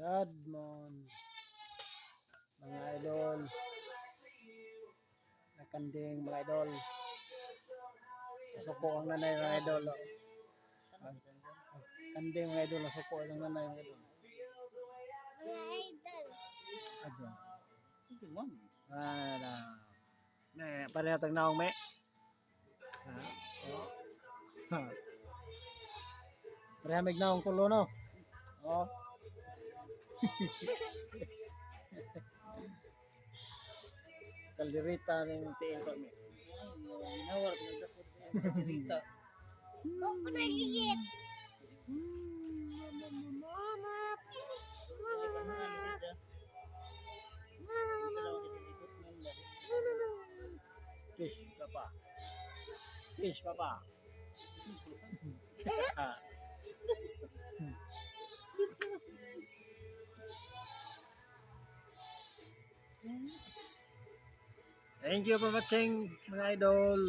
Good morning, mga idol. Nakanding mga idol. Nasuko ang nanay mga idol. Kanding mga idol. Nasuko ang nanay mga idol. Adyo. Pareha tag naong me. Pareha mig naong tulo no. Oh. Kalderita ng tiil ko me. Nawar ko nagdakot kalderita. Ako naligit. Kiss papa. Kiss papa. Thank you for watching mga idol.